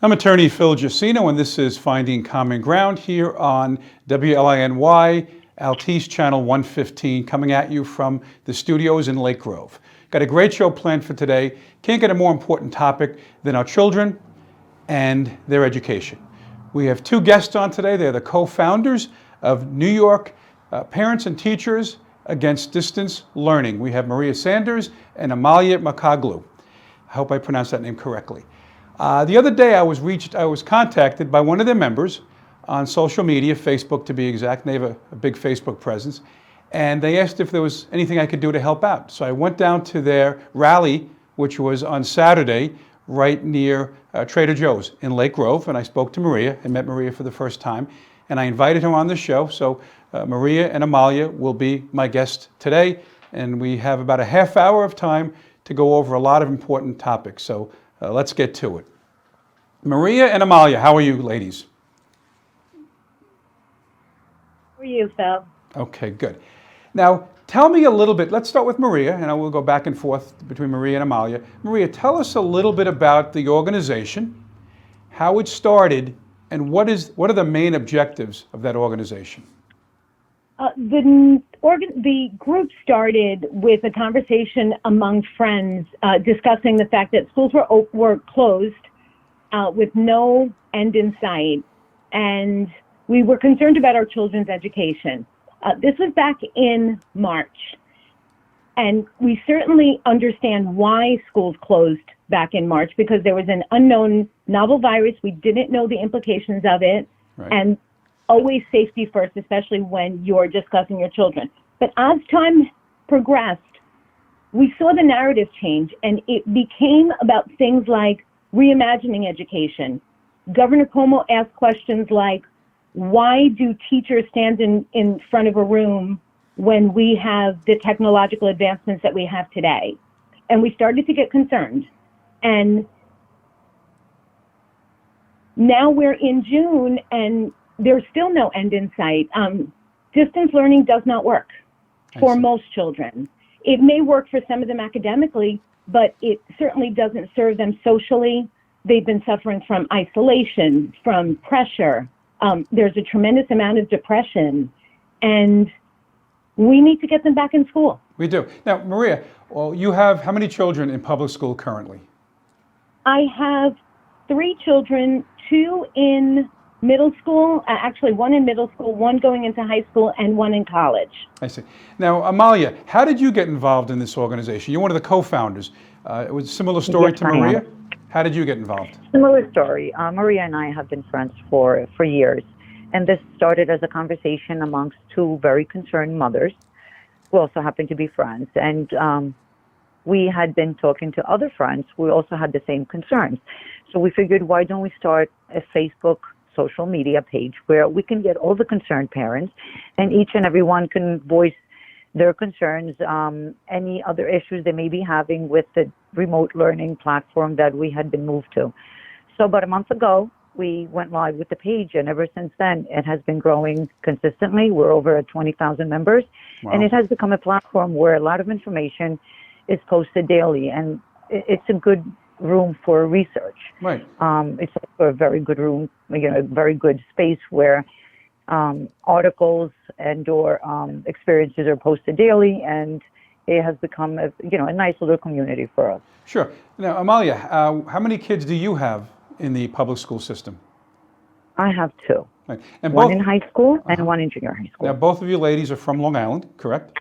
I'm attorney Phil Jusino, and this is Finding Common Ground here on WLINY, Altice Channel 115, coming at you from the studios in Lake Grove. Got a great show planned for today. Can't get a more important topic than our children and their education. We have two guests on today. They're the co-founders of New York Parents and Teachers Against Distance Learning. We have Maria Sanders and Amalia Makroglou. I hope I pronounced that name correctly. The other day I was contacted by one of their members on social media, Facebook to be exact. They have a big Facebook presence. And they asked if there was anything I could do to help out. So I went down to their rally, which was on Saturday, right near Trader Joe's in Lake Grove. And I spoke to Maria. I met Maria for the first time. And I invited her on the show. So Maria and Amalia will be my guests today. And we have about a half hour of time to go over a lot of important topics. So let's get to it. Maria and Amalia, how are you ladies? How are you, Phil? Okay, good. Now, tell me a little bit, let's start with Maria, and I will go back and forth between Maria and Amalia. Maria, tell us a little bit about the organization, how it started, and what are the main objectives of that organization? The group started with a conversation among friends discussing the fact that schools were closed with no end in sight, and we were concerned about our children's education. This was back in March, and we certainly understand why schools closed back in March, because there was an unknown novel virus. We didn't know the implications of it, right. And always safety first, especially when you're discussing your children. But as time progressed, we saw the narrative change, and it became about things like reimagining education. Governor Cuomo asked questions like, why do teachers stand in front of a room when we have the technological advancements that we have today? And we started to get concerned. And now we're in June, and there's still no end in sight. Distance learning does not work for most children. It may work for some of them academically, but it certainly doesn't serve them socially. They've been suffering from isolation, from pressure. There's a tremendous amount of depression, and we need to get them back in school. We do. Now, Maria, well, you have how many children in public school currently? I have 3 children, 2 in middle school, actually 1 in middle school, 1 going into high school, and 1 in college. I see. Now, Amalia, how did you get involved in this organization? You're one of the co-founders. It was a similar story to Maria. How did you get involved? Similar story. Maria and I have been friends for years. And this started as a conversation amongst 2 very concerned mothers who also happened to be friends. And we had been talking to other friends who also had the same concerns. So we figured, why don't we start a Facebook social media page where we can get all the concerned parents, and each and every one can voice their concerns, any other issues they may be having with the remote learning platform that we had been moved to. So about a month ago, we went live with the page, and ever since then, it has been growing consistently. We're over at 20,000 members, Wow. And it has become a platform where a lot of information is posted daily, and it's a good room for research. Right. It's also a very good room, a very good space where articles and/or experiences are posted daily, and it has become a nice little community for us. Sure. Now, Amalia, how many kids do you have in the public school system? I have 2. Right. And one both, in high school and one in junior high school. Now, both of you ladies are from Long Island, correct?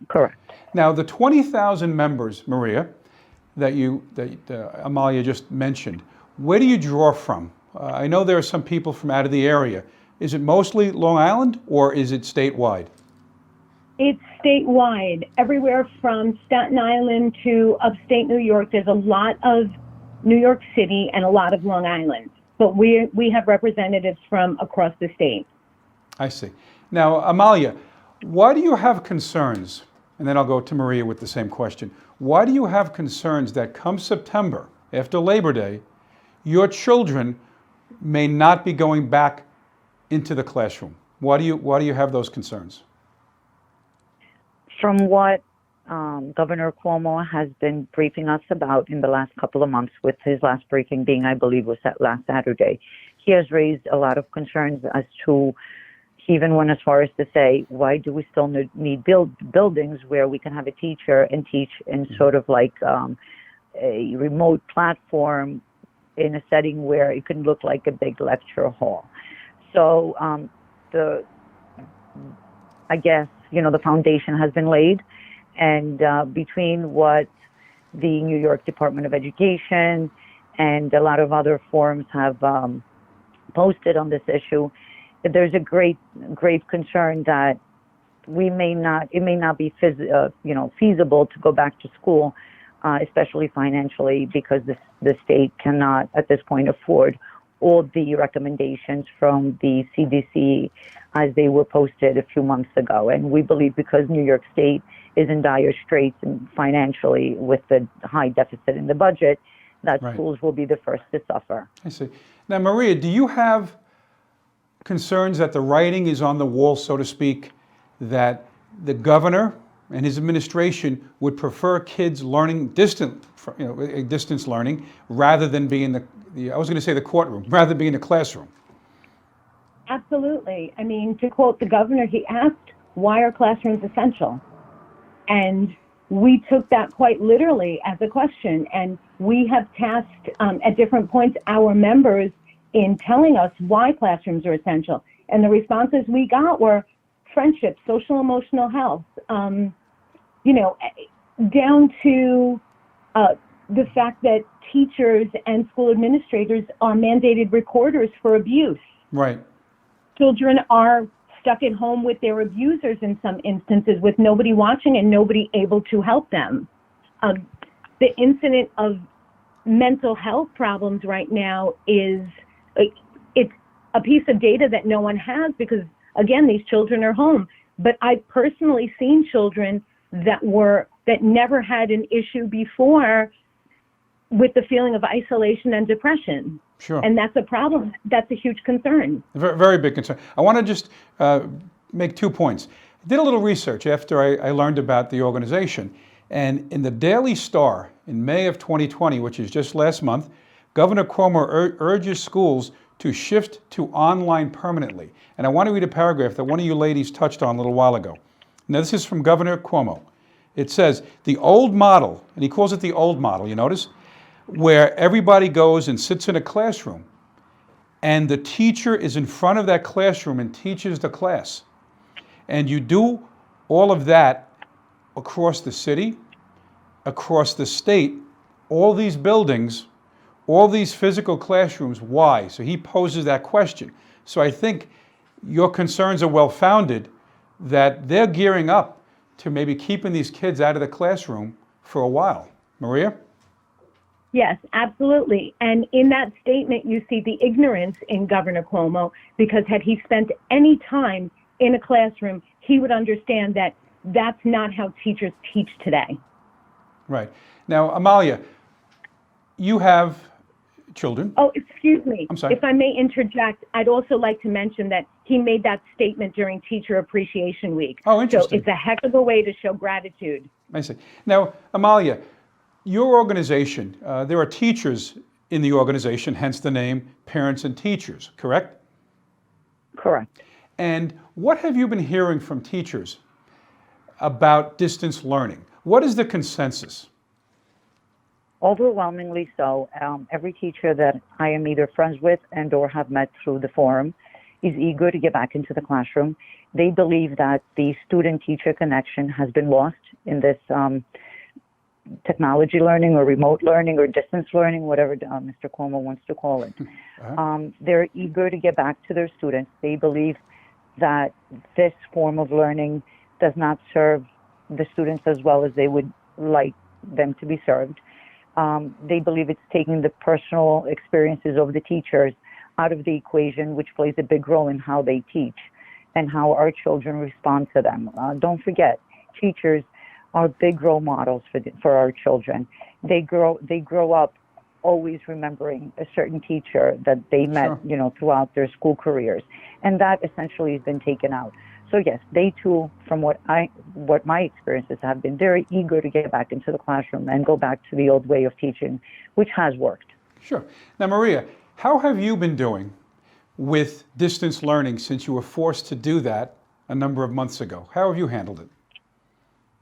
Correct. Now, the 20,000 members, Maria, that Amalia just mentioned, where do you draw from? I know there are some people from out of the area. Is it mostly Long Island, or is it statewide? It's statewide, everywhere from Staten Island to upstate New York. There's a lot of New York City and a lot of Long Island, but we have representatives from across the state. I see. Now, Amalia, why do you have concerns? And then I'll go to Maria with the same question. Why do you have concerns that come September, after Labor Day, your children may not be going back into the classroom? Why do you have those concerns? From what Governor Cuomo has been briefing us about in the last couple of months, with his last briefing being, I believe, was that last Saturday. He has raised a lot of concerns as to, he even went as far as to say, why do we still need buildings where we can have a teacher and teach in sort of like a remote platform in a setting where it can look like a big lecture hall. So I guess, the foundation has been laid. And between what the New York Department of Education and a lot of other forums have posted on this issue, there's a grave concern that it may not be feasible to go back to school, especially financially, because the state cannot at this point afford all the recommendations from the CDC as they were posted a few months ago. And we believe because New York State is in dire straits financially with the high deficit in the budget, that schools will be the first to suffer. I see. Now, Maria, do you have concerns that the writing is on the wall, so to speak, that the governor and his administration would prefer kids learning distance learning rather than being I was going to say the courtroom, rather than being in the classroom? Absolutely. I mean, to quote the governor, he asked, why are classrooms essential? And we took that quite literally as a question. And we have tasked at different points our members in telling us why classrooms are essential. And the responses we got were friendship, social emotional health, down to the fact that teachers and school administrators are mandated recorders for abuse. Right. Children are stuck at home with their abusers in some instances with nobody watching and nobody able to help them. The incident of mental health problems right now is, it's a piece of data that no one has because, again, these children are home. But I've personally seen children that never had an issue before with the feeling of isolation and depression. Sure. And that's a problem. That's a huge concern. Very, very big concern. I want to just make 2 points. I did a little research after I learned about the organization. And in the Daily Star in May of 2020, which is just last month, Governor Cuomo urges schools to shift to online permanently. And I want to read a paragraph that one of you ladies touched on a little while ago. Now, this is from Governor Cuomo. It says, the old model, and he calls it the old model, you notice, where everybody goes and sits in a classroom and the teacher is in front of that classroom and teaches the class. And you do all of that across the city, across the state, all these buildings, all these physical classrooms. Why? So he poses that question. So I think your concerns are well-founded that they're gearing up to maybe keeping these kids out of the classroom for a while. Maria? Yes, absolutely. And in that statement, you see the ignorance in Governor Cuomo, because had he spent any time in a classroom, he would understand that that's not how teachers teach today. Right. Now, Amalia, you have children. Oh, excuse me. I'm sorry. If I may interject, I'd also like to mention that he made that statement during Teacher Appreciation Week. Oh, interesting. So it's a heck of a way to show gratitude. I see. Now, Amalia, your organization, there are teachers in the organization, hence the name Parents and Teachers, correct? Correct. And what have you been hearing from teachers about distance learning? What is the consensus? Overwhelmingly so. Every teacher that I am either friends with and or have met through the forum is eager to get back into the classroom. They believe that the student-teacher connection has been lost in this technology learning or remote learning or distance learning, whatever Mr. Cuomo wants to call it. They're eager to get back to their students. They believe that this form of learning does not serve the students as well as they would like them to be served. They believe it's taking the personal experiences of the teachers out of the equation, which plays a big role in how they teach and how our children respond to them. Don't forget, teachers are big role models for our children. They grow up always remembering a certain teacher that they met, Sure. throughout their school careers, and that essentially has been taken out. So yes, they too, from what my experiences have been, very eager to get back into the classroom and go back to the old way of teaching, which has worked. Sure. Now, Maria, how have you been doing with distance learning since you were forced to do that a number of months ago? How have you handled it?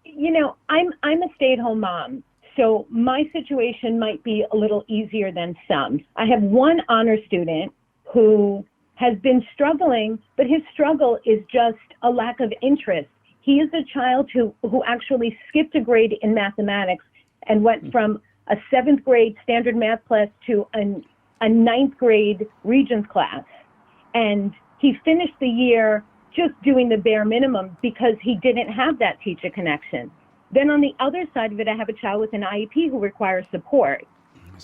You know, I'm a stay-at-home mom, so my situation might be a little easier than some. I have one honor student who has been struggling, but his struggle is just a lack of interest. He is a child who actually skipped a grade in mathematics and went from a 7th grade standard math class to a 9th grade Regents class. And he finished the year just doing the bare minimum because he didn't have that teacher connection. Then on the other side of it, I have a child with an IEP who requires support.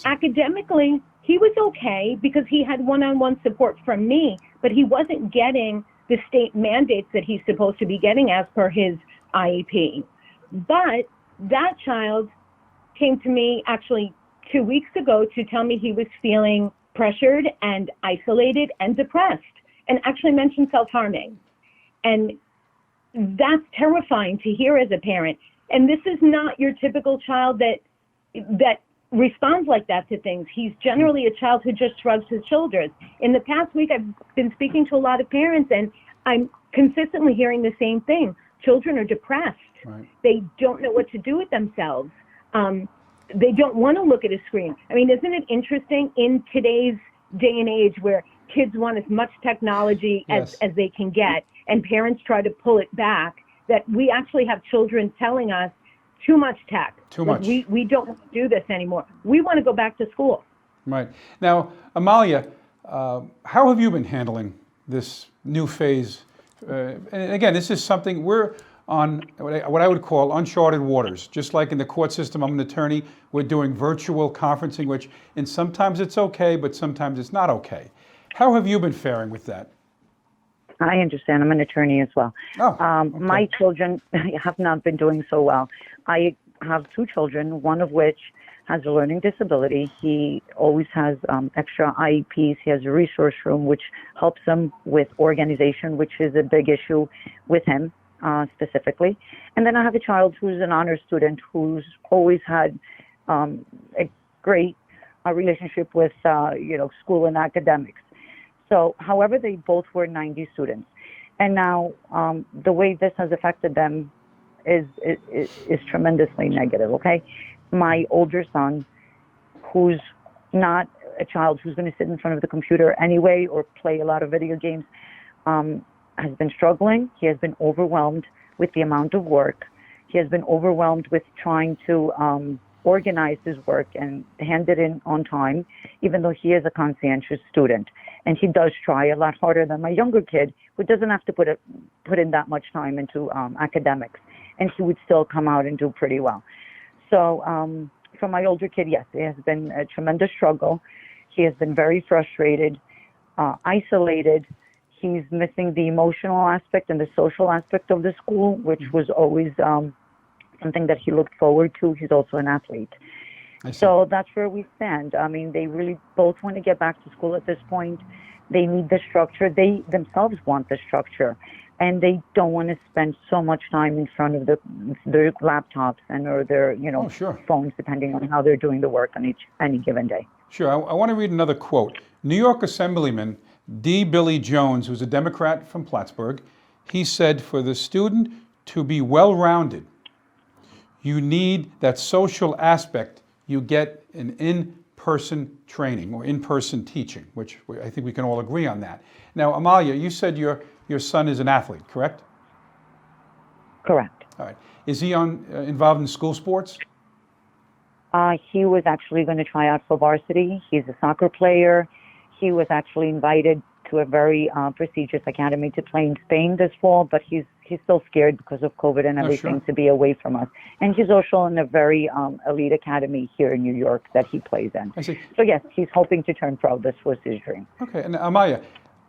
Academically, he was okay because he had one-on-one support from me, but he wasn't getting the state mandates that he's supposed to be getting as per his IEP. But that child came to me actually 2 weeks ago to tell me he was feeling pressured and isolated and depressed, and actually mentioned self-harming. And that's terrifying to hear as a parent. And this is not your typical child that responds like that to things. He's generally a child who just shrugs his shoulders. In the past week, I've been speaking to a lot of parents, and I'm consistently hearing the same thing. Children are depressed. Right. They don't know what to do with themselves. They don't want to look at a screen. I mean, isn't it interesting in today's day and age where kids want as much technology Yes. as they can get, and parents try to pull it back, that we actually have children telling us too much tech. Too Like, much. we don't want to do this anymore. We want to go back to school. Right. Now, Amalia, how have you been handling this new phase? And again, this is something we're on what I would call uncharted waters. Just like in the court system, I'm an attorney, we're doing virtual conferencing, which and sometimes it's okay, but sometimes it's not okay. How have you been faring with that? I understand. I'm an attorney as well. Oh, okay. My children have not been doing so well. I have 2 children, one of which has a learning disability. He always has extra IEPs. He has a resource room, which helps him with organization, which is a big issue with him specifically. And then I have a child who's an honor student who's always had a great relationship with school and academics. So, however, they both were 90 students. And now the way this has affected them is tremendously negative, okay? My older son, who's not a child who's going to sit in front of the computer anyway or play a lot of video games, has been struggling. He has been overwhelmed with the amount of work. He has been overwhelmed with trying to organize his work and hand it in on time, even though he is a conscientious student. And he does try a lot harder than my younger kid, who doesn't have to put in that much time into academics. And he would still come out and do pretty well. So for my older kid, yes, it has been a tremendous struggle. He has been very frustrated, isolated. He's missing the emotional aspect and the social aspect of the school, which was always something that he looked forward to. He's also an athlete. So that's where we stand. I mean, they really both want to get back to school at this point. They need the structure. They themselves want the structure. And they don't want to spend so much time in front of their laptops or their Sure. phones, depending on how they're doing the work on any given day. Sure. I want to read another quote. New York Assemblyman D. Billy Jones, who's a Democrat from Plattsburgh, he said, for the student to be well-rounded, you need that social aspect you get in in-person training or in-person teaching, which I think we can all agree on that. Now, Amalia, you said your son is an athlete, correct? Correct. All right. Is he involved in school sports? He was actually going to try out for varsity. He's a soccer player. He was actually invited to a very prestigious academy to play in Spain this fall, but he's still scared because of COVID and everything to be away from us. And he's also in a very elite academy here in New York that he plays in. I see. So yes, he's hoping to turn pro. This was his dream. Okay, and Amalia,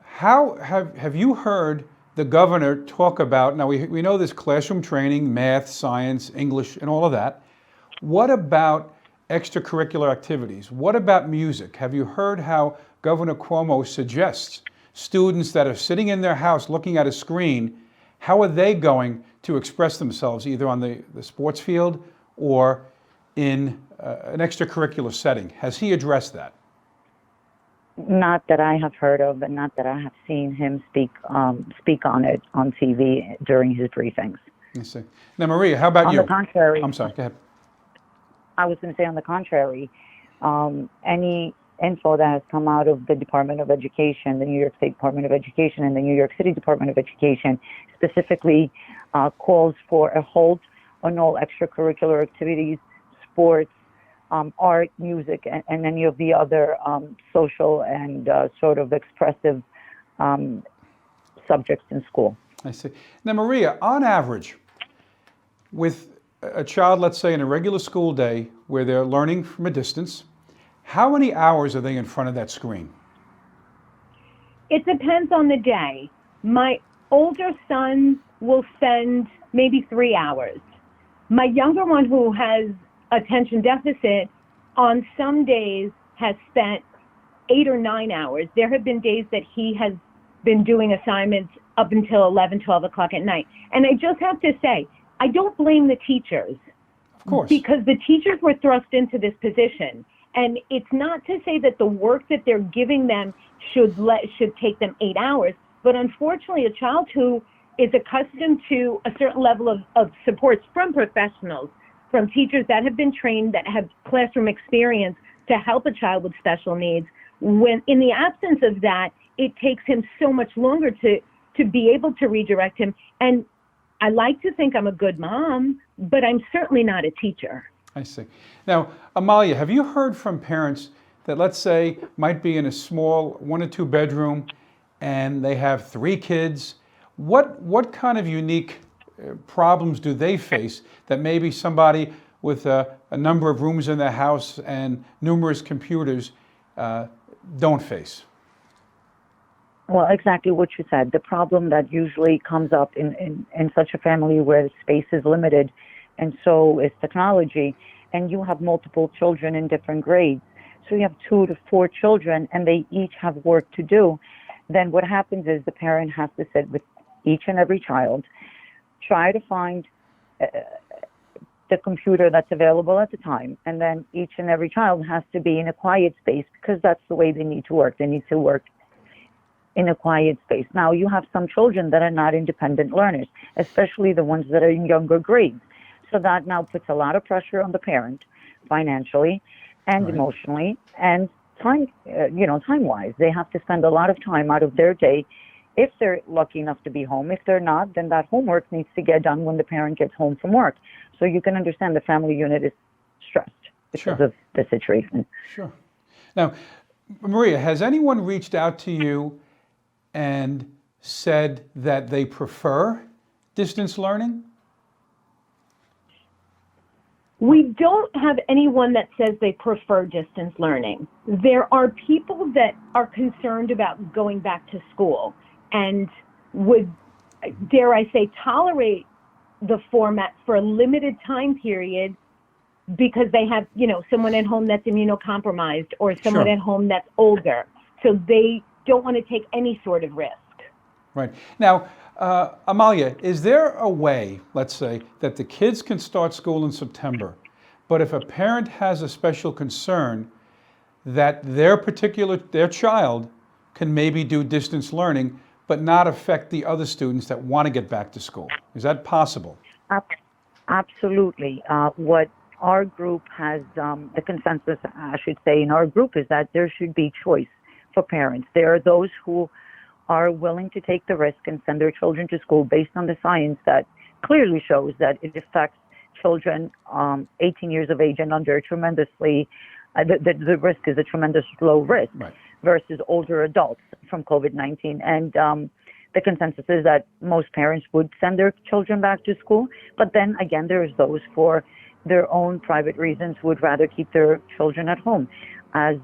how have you heard the governor talk about, now we know there's classroom training, math, science, English, and all of that. What about extracurricular activities? What about music? Have you heard how Governor Cuomo suggests students that are sitting in their house looking at a screen How are they going to express themselves either on the sports field or in an extracurricular setting? Has he addressed that? Not that I have heard of, and not that I have seen him speak on it on TV during his briefings. I see. Now, Maria, how about On you? the contrary, I'm sorry, go ahead. I was going to say on the contrary, any info that has come out of the Department of Education, the New York State Department of Education, and the New York City Department of Education specifically calls for a hold on all extracurricular activities, sports, art, music, and any of the other social and sort of expressive subjects in school. I see. Now, Maria, on average, with a child, let's say in a regular school day where they're learning from a distance, how many hours are they in front of that screen? It depends on the day. My older son will spend maybe 3 hours. My younger one, who has attention deficit, on some days has spent 8 or 9 hours. There have been days that he has been doing assignments up until 11, 12 o'clock at night. And I just have to say, I don't blame the teachers. Of course. Because the teachers were thrust into this position. And it's not to say that the work that they're giving them should take them 8 hours. But unfortunately, a child who is accustomed to a certain level of supports from professionals, from teachers that have been trained, that have classroom experience to help a child with special needs, when in the absence of that, it takes him so much longer to be able to redirect him. And I like to think I'm a good mom, but I'm certainly not a teacher. I see. Now, Amalia, have you heard from parents that, let's say, might be in a small 1 or 2 bedroom and they have 3 kids? What kind of unique problems do they face that maybe somebody with a number of rooms in their house and numerous computers don't face? Well, exactly what you said. The problem that usually comes up in such a family where space is limited and so is technology, and you have multiple children in different grades. So you have 2 to 4 children and they each have work to do. Then what happens is the parent has to sit with each and every child, try to find the computer that's available at the time, and then each and every child has to be in a quiet space because that's the way they need to work. They need to work in a quiet space. Now, you have some children that are not independent learners, especially the ones that are in younger grades. So that now puts a lot of pressure on the parent financially and Right. emotionally and time-wise. They have to spend a lot of time out of their day if they're lucky enough to be home. If they're not, then that homework needs to get done when the parent gets home from work. So you can understand the family unit is stressed because Sure. of the situation. Sure. Now, Maria, has anyone reached out to you and said that they prefer distance learning? We don't have anyone that says they prefer distance learning. There are people that are concerned about going back to school and would, dare I say, tolerate the format for a limited time period because they have, someone at home that's immunocompromised or someone Sure. at home that's older. So they don't want to take any sort of risk. Right. Now, Amalia, is there a way, let's say, that the kids can start school in September, but if a parent has a special concern that their child can maybe do distance learning, but not affect the other students that want to get back to school? Is that possible? Absolutely. What our group has, the consensus, I should say, in our group is that there should be choice for parents. There are those who are willing to take the risk and send their children to school based on the science that clearly shows that it affects children 18 years of age and under tremendously. The risk is a tremendous low risk Right. versus older adults from COVID-19. And the consensus is that most parents would send their children back to school. But then again, there's those for their own private reasons would rather keep their children at home. As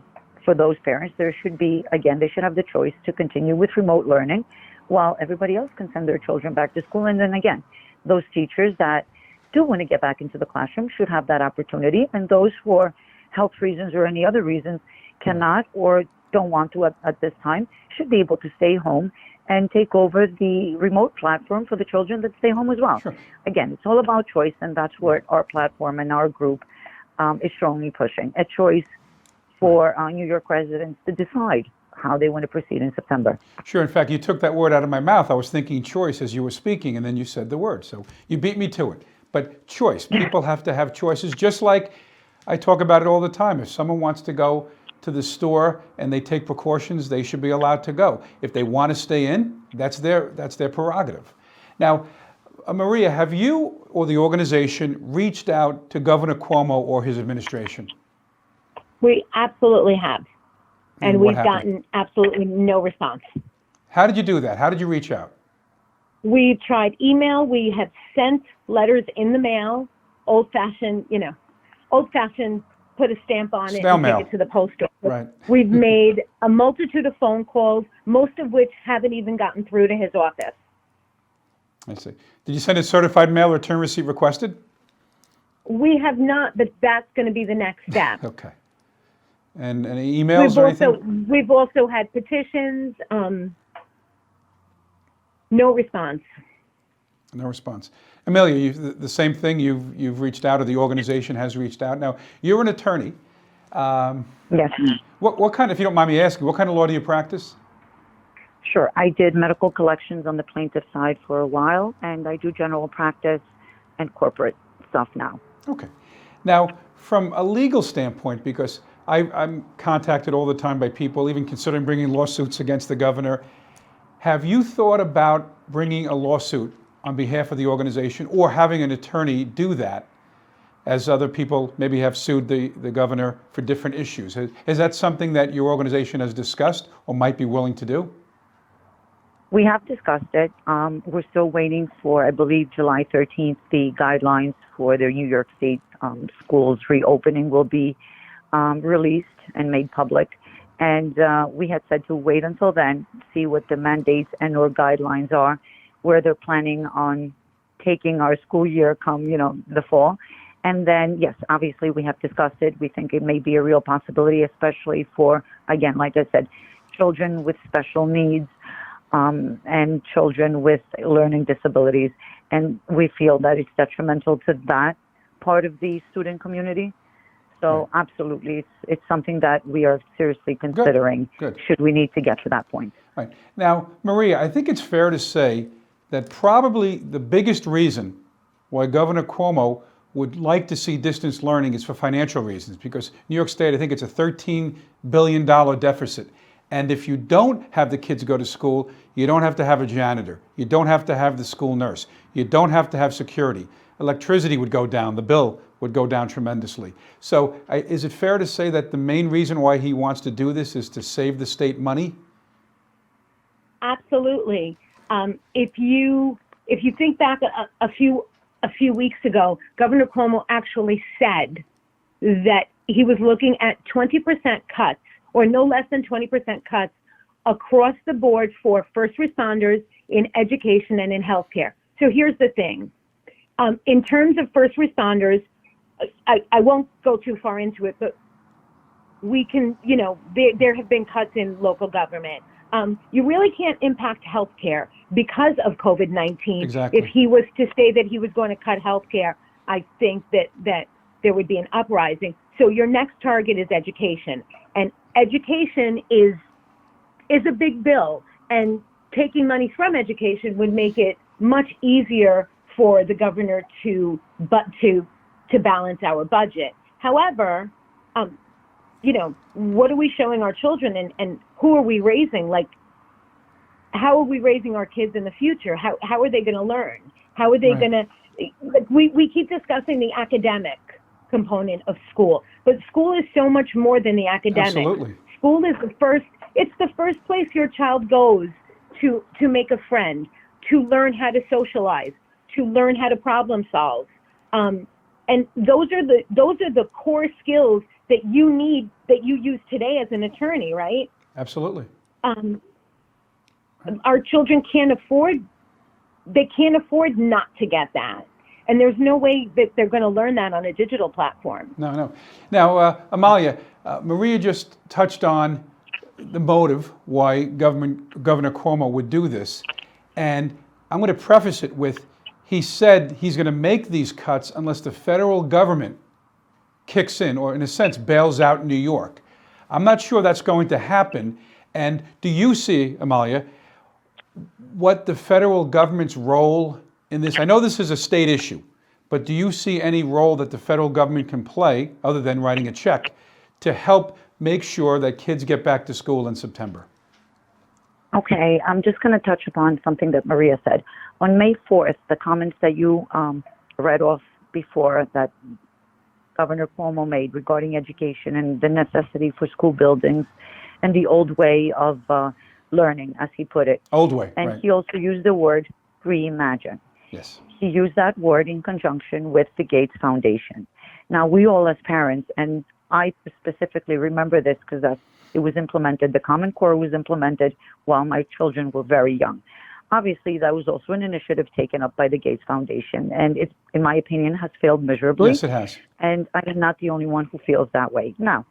for those parents, there should be, again, they should have the choice to continue with remote learning while everybody else can send their children back to school. And then again, those teachers that do want to get back into the classroom should have that opportunity. And those for health reasons or any other reasons cannot or don't want to at this time should be able to stay home and take over the remote platform for the children that stay home as well. Sure. Again, it's all about choice, and that's what our platform and our group is strongly pushing. A choice for New York residents to decide how they want to proceed in September. Sure. In fact, you took that word out of my mouth. I was thinking choice as you were speaking, and then you said the word. So you beat me to it. But choice. People have to have choices, just like I talk about it all the time. If someone wants to go to the store and they take precautions, they should be allowed to go. If they want to stay in, that's their prerogative. Now, Maria, have you or the organization reached out to Governor Cuomo or his administration? We absolutely have. And what we've happened? gotten absolutely no response. How did you do that? How did you reach out? We've tried email. We have sent letters in the mail, old-fashioned, put a stamp on it Snail and mail. take it to the post office. Right. We've made a multitude of phone calls, most of which haven't even gotten through to his office. I see. Did you send a certified mail return receipt requested? We have not, but that's going to be the next step. Okay. And any emails or anything? We've also had petitions, no response. No response. Amelia, the same thing. You've reached out, or the organization has reached out. Now, you're an attorney. Yes. What kind, if you don't mind me asking, what kind of law do you practice? Sure. I did medical collections on the plaintiff side for a while, and I do general practice and corporate stuff now. Okay. Now, from a legal standpoint, because I'm contacted all the time by people, even considering bringing lawsuits against the governor, have you thought about bringing a lawsuit on behalf of the organization or having an attorney do that, as other people maybe have sued the governor for different issues? Is that something that your organization has discussed or might be willing to do? We have discussed it. We're still waiting for, I believe, July 13th, the guidelines for their New York State schools reopening will be released and made public. And we had said to wait until then, see what the mandates and or guidelines are, where they're planning on taking our school year come, the fall. And then, yes, obviously we have discussed it. We think it may be a real possibility, especially for, again, like I said, children with special needs and children with learning disabilities. And we feel that it's detrimental to that part of the student community. So absolutely, it's something that we are seriously considering. Good. Should we need to get to that point. Right. Now, Maria, I think it's fair to say that probably the biggest reason why Governor Cuomo would like to see distance learning is for financial reasons, because New York State, I think it's a $13 billion deficit. And if you don't have the kids go to school, you don't have to have a janitor. You don't have to have the school nurse. You don't have to have security. Electricity would go down. The bill would go down tremendously. So is it fair to say that the main reason why he wants to do this is to save the state money? Absolutely. If you think back a few weeks ago, Governor Cuomo actually said that he was looking at 20% cuts, or no less than 20% cuts across the board for first responders in education and in healthcare. So here's the thing. In terms of first responders, I won't go too far into it, but we can, there have been cuts in local government. You really can't impact healthcare because of COVID-19. Exactly. If he was to say that he was going to cut healthcare, I think that there would be an uprising. So your next target is education, and education is a big bill, and taking money from education would make it much easier for the governor to balance our budget. However, what are we showing our children, and who are we raising? Like, how are we raising our kids in the future? How are they going to learn? How are they going to? We keep discussing the academic component of school, but school is so much more than the academic. Absolutely. School is it's the first place your child goes to make a friend, to learn how to socialize, to learn how to problem solve. And those are the core skills that you need, that you use today as an attorney, right? Absolutely. Our children can't afford not to get that. And there's no way that they're going to learn that on a digital platform. No. Now, Amalia, Maria just touched on the motive why Governor Cuomo would do this. And I'm going to preface it with, he said he's going to make these cuts unless the federal government kicks in, or in a sense, bails out New York. I'm not sure that's going to happen. And do you see, Amalia, what the federal government's role in this? I know this is a state issue, but do you see any role that the federal government can play, other than writing a check, to help make sure that kids get back to school in September? Okay, I'm just going to touch upon something that Maria said. On May 4th, the comments that you read off before that Governor Cuomo made regarding education and the necessity for school buildings and the old way of learning, as he put it. Old way, And right. he also used the word reimagine. Yes. He used that word in conjunction with the Gates Foundation. Now, we all as parents, and I specifically remember this because it was implemented, the Common Core was implemented while my children were very young. Obviously, that was also an initiative taken up by the Gates Foundation, and it, in my opinion, has failed miserably. Yes, it has. And I am not the only one who feels that way. Now,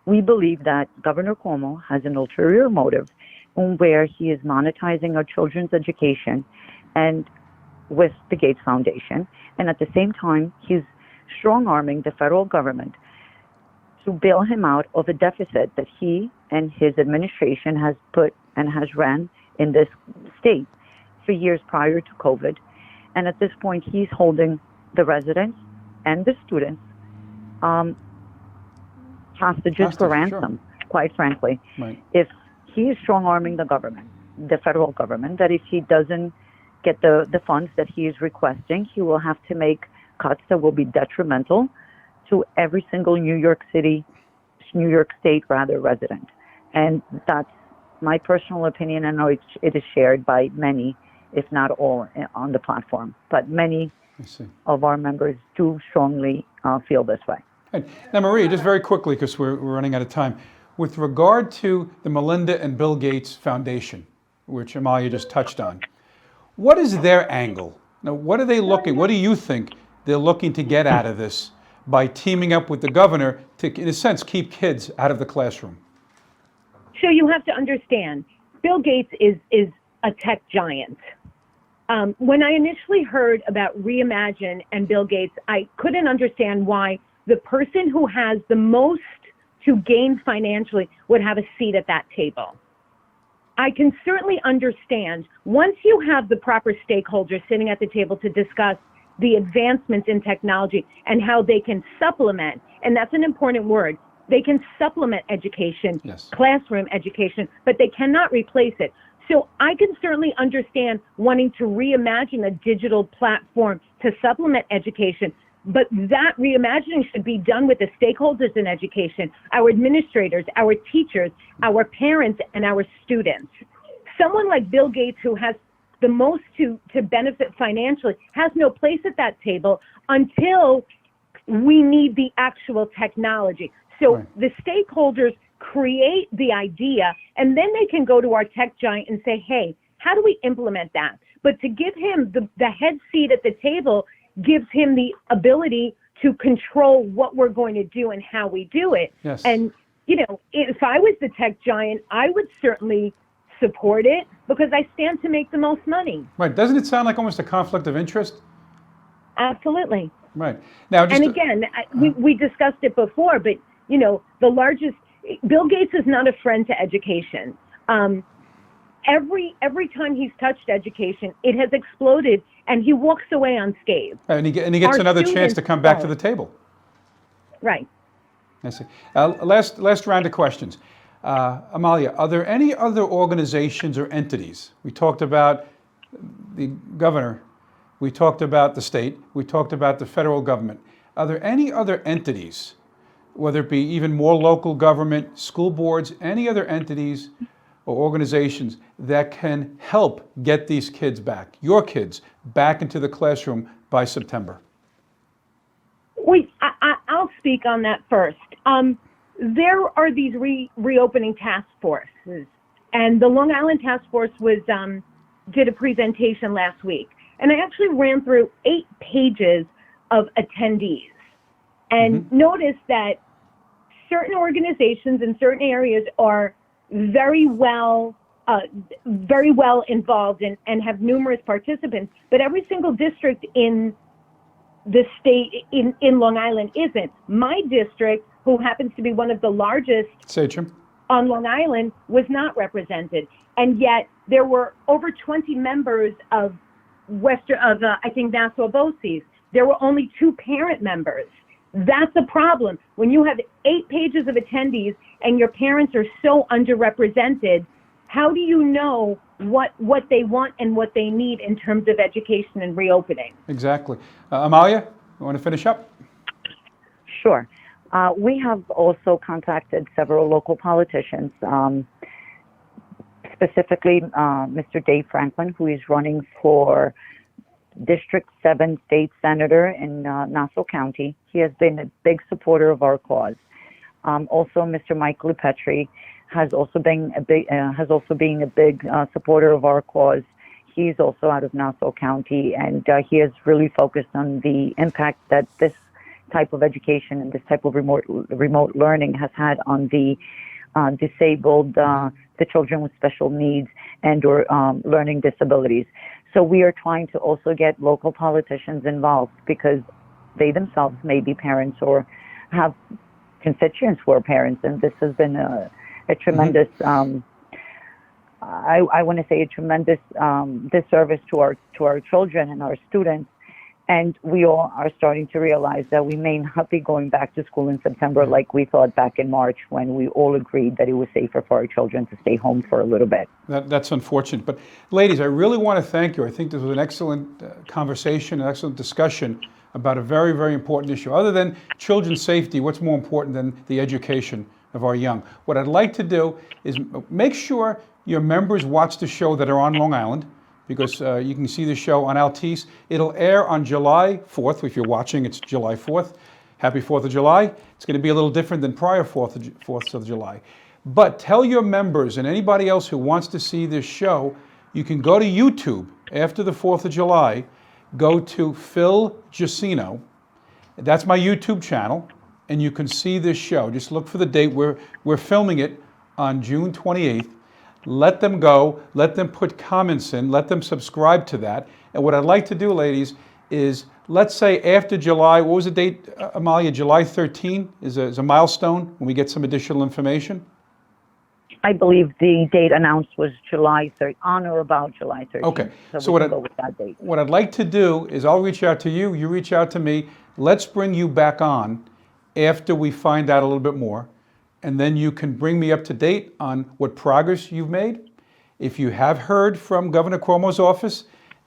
we believe that Governor Cuomo has an ulterior motive where he is monetizing our children's education and with the Gates Foundation, and at the same time, he's strong-arming the federal government to bail him out of a deficit that he and his administration has put and has ran in this state for years prior to COVID. And at this point, he's holding the residents and the students hostages for ransom, sure. Quite frankly. Right. If he is strong-arming the government, the federal government, that if he doesn't get the funds that he is requesting, he will have to make cuts that will be detrimental to every single New York State resident. And that's my personal opinion. I know it is shared by many, if not all, on the platform. But many of our members do strongly feel this way. Right. Now, Maria, just very quickly, because we're running out of time, with regard to the Melinda and Bill Gates Foundation, which Amalia just touched on, what is their angle? Now, what are they looking, what do you think they're looking to get out of this by teaming up with the governor to, in a sense, keep kids out of the classroom? So you have to understand, Bill Gates is a tech giant. When I initially heard about Reimagine and Bill Gates, I couldn't understand why the person who has the most to gain financially would have a seat at that table. I can certainly understand once you have the proper stakeholders sitting at the table to discuss the advancements in technology and how they can supplement, and that's an important word, they can supplement education, yes. Classroom education, but they cannot replace it. So I can certainly understand wanting to reimagine a digital platform to supplement education, but that reimagining should be done with the stakeholders in education, our administrators, our teachers, our parents, and our students. Someone like Bill Gates, who has the most to benefit financially, has no place at that table until we need the actual technology. So right. The stakeholders create the idea, and then they can go to our tech giant and say, hey, how do we implement that? But to give him the head seat at the table gives him the ability to control what we're going to do and how we do it. Yes. And, you know, if I was the tech giant, I would certainly support it because I stand to make the most money. Right. Doesn't it sound like almost a conflict of interest? Absolutely. Right. Now, just and again, we discussed it before, but, you know, Bill Gates is not a friend to education. Every time he's touched education, it has exploded, and he walks away unscathed. And he gets another chance to come back to the table. Right. I see. Last round of questions. Amalia, are there any other organizations or entities? We talked about the governor. We talked about the state. We talked about the federal government. Are there any other entities, whether it be even more local government, school boards, any other entities or organizations that can help get these kids back, your kids, back into the classroom by September? I'll speak on that first. There are these reopening task forces, and the Long Island Task Force did a presentation last week, and I actually ran through 8 pages of attendees, and noticed that certain organizations in certain areas are very well very well involved and have numerous participants, but every single district in the state in Long Island isn't. My district, who happens to be one of the largest Sachem. on Long Island, was not represented, and yet there were over 20 members of I think Nassau BOCES. There were only 2 parent members. That's a problem. When you have 8 pages of attendees and your parents are so underrepresented, how do you know what they want and what they need in terms of education and reopening? Exactly. Amalia, you want to finish up? Sure. We have also contacted several local politicians, specifically Mr. Dave Franklin, who is running for District 7 state senator in Nassau County. He has been a big supporter of our cause. Also, Mr. Mike Lupetri has also been a big supporter of our cause. He's also out of Nassau County, and he has really focused on the impact that this type of education and this type of remote learning has had on the disabled, the children with special needs and or learning disabilities. So we are trying to also get local politicians involved because they themselves may be parents or have constituents who are parents, and this has been a tremendous, I want to say a tremendous disservice to our children and our students. And we all are starting to realize that we may not be going back to school in September like we thought back in March, when we all agreed that it was safer for our children to stay home for a little bit. That's unfortunate. But ladies, I really want to thank you. I think this was an excellent conversation, an excellent discussion about a very, very important issue. Other than children's safety, what's more important than the education of our young? What I'd like to do is make sure your members watch the show that are on Long Island, because you can see the show on Altice. It'll air on July 4th. If you're watching, it's July 4th. Happy 4th of July. It's going to be a little different than prior 4th of July. But tell your members and anybody else who wants to see this show, you can go to YouTube after the 4th of July, go to Phil Jusino. That's my YouTube channel, and you can see this show. Just look for the date. We're filming it on June 28th. Let them go, let them put comments in, let them subscribe to that. And what I'd like to do, ladies, is let's say after July, what was the date, Amalia? July 13 is a milestone when we get some additional information? I believe the date announced was July 3rd, on or about July 13th. Okay. So we can go with that date. What I'd like to do is I'll reach out to you, you reach out to me. Let's bring you back on after we find out a little bit more. And then you can bring me up to date on what progress you've made. If you have heard from Governor Cuomo's office,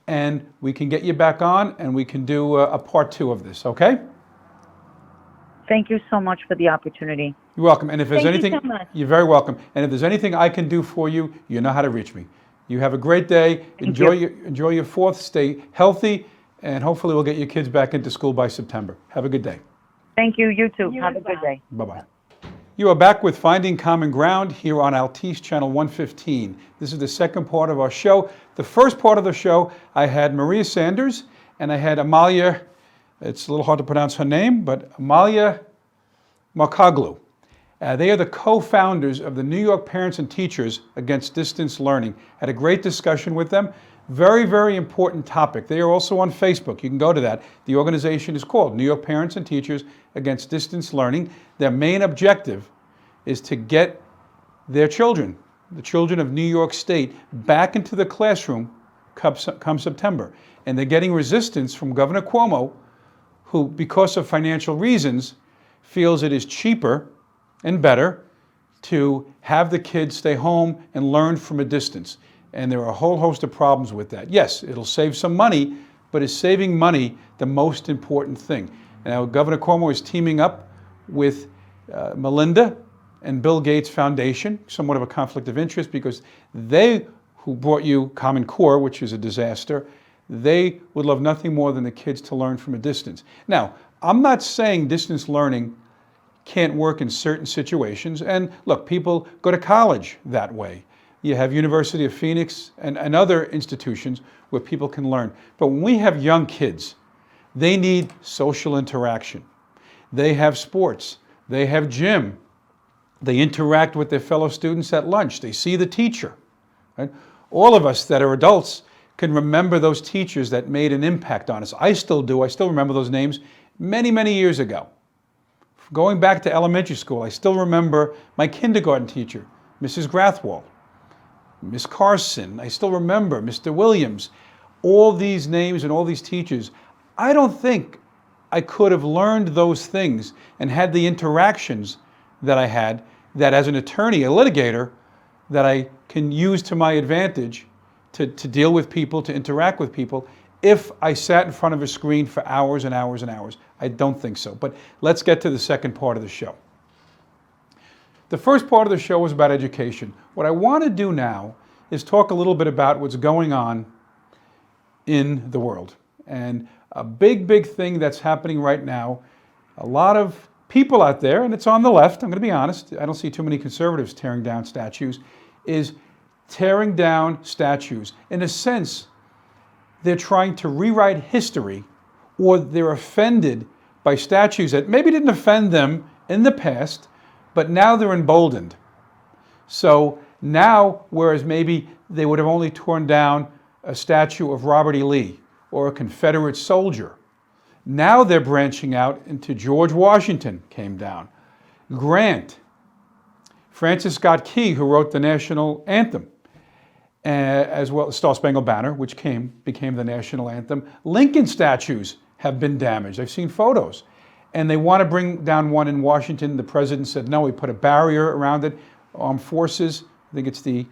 and we can get you back on and we can do a part 2 of this, okay? Thank you so much for the opportunity. You're welcome. And if there's Thank anything, you so much. you're very welcome. And if there's anything I can do for you, you know how to reach me. You have a great day. Enjoy your 4th. Stay healthy, and hopefully we'll get your kids back into school by September. Have a good day. Thank you. You too. You Have as a good well. day. Bye-bye. You are back with Finding Common Ground here on Altice Channel 115. This is the second part of our show. The first part of the show, I had Maria Sanders and I had Amalia, it's a little hard to pronounce her name, but Amalia Makroglou. They are the co-founders of the New York Parents and Teachers Against Distance Learning. Had a great discussion with them. Very, very important topic. They are also on Facebook. You can go to that. The organization is called New York Parents and Teachers Against Distance Learning. Their main objective is to get their children, the children of New York State, back into the classroom come September. And they're getting resistance from Governor Cuomo, who, because of financial reasons, feels it is cheaper and better to have the kids stay home and learn from a distance. And there are a whole host of problems with that. Yes, it'll save some money, but is saving money the most important thing? Now, Governor Cuomo is teaming up with Melinda and Bill Gates Foundation, somewhat of a conflict of interest, because they, who brought you Common Core, which is a disaster, they would love nothing more than the kids to learn from a distance. Now, I'm not saying distance learning can't work in certain situations. And look, people go to college that way. You have University of Phoenix and other institutions where people can learn. But when we have young kids, they need social interaction. They have sports. They have gym. They interact with their fellow students at lunch. They see the teacher. Right? All of us that are adults can remember those teachers that made an impact on us. I still do. I still remember those names many, many years ago. Going back to elementary school, I still remember my kindergarten teacher, Mrs. Grathwohl, Miss Carson. I still remember Mr. Williams. All these names and all these teachers. I don't think I could have learned those things and had the interactions that I had, that as an attorney, a litigator, that I can use to my advantage to deal with people, to interact with people, if I sat in front of a screen for hours and hours and hours. I don't think so. But let's get to the second part of the show. The first part of the show was about education. What I want to do now is talk a little bit about what's going on in the world. And a big, big thing that's happening right now, a lot of people out there, and it's on the left, I'm going to be honest, I don't see too many conservatives tearing down statues, is tearing down statues. In a sense, they're trying to rewrite history, or they're offended by statues that maybe didn't offend them in the past, but now they're emboldened. So now, whereas maybe they would have only torn down a statue of Robert E. Lee or a Confederate soldier, now they're branching out into George Washington came down, Grant, Francis Scott Key, who wrote the national anthem, as well as Star Spangled Banner, which became the national anthem. Lincoln statues have been damaged. I've seen photos. And they want to bring down one in Washington. The president said no, he put a barrier around it. Armed forces, I think it's the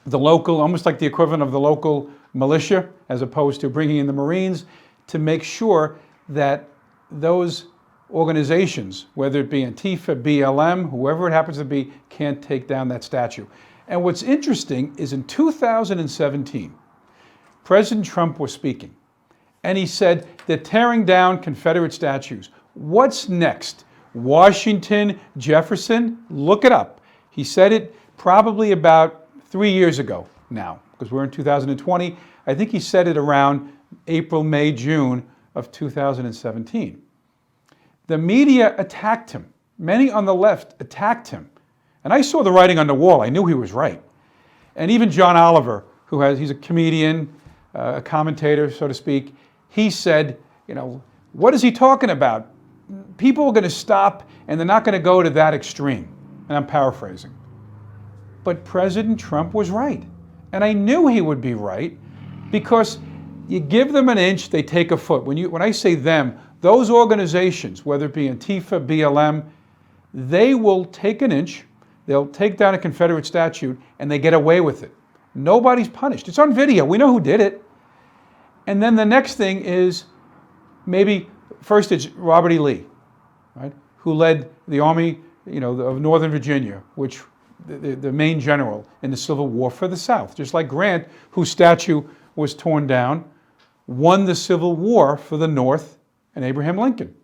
local, almost like the equivalent of the local militia, as opposed to bringing in the Marines, to make sure that those organizations, whether it be Antifa, BLM, whoever it happens to be, can't take down that statue. And what's interesting is in 2017, President Trump was speaking, and he said they're tearing down Confederate statues. What's next? Washington, Jefferson? Look it up. He said it probably about 3 years ago now, because we're in 2020. I think he said it around April, May, June of 2017. The media attacked him. Many on the left attacked him. And I saw the writing on the wall. I knew he was right. And even John Oliver, he's a comedian, a commentator, so to speak, he said, what is he talking about? People are going to stop and they're not going to go to that extreme. And I'm paraphrasing. But President Trump was right. And I knew he would be right, because you give them an inch, they take a foot. When I say them, those organizations, whether it be Antifa, BLM, they will take an inch, they'll take down a Confederate statue, and they get away with it. Nobody's punished. It's on video. We know who did it. And then the next thing is, maybe first it's Robert E. Lee, right, who led the Army, of Northern Virginia, which the main general in the Civil War for the South, just like Grant, whose statue was torn down, won the Civil War for the North, and Abraham Lincoln.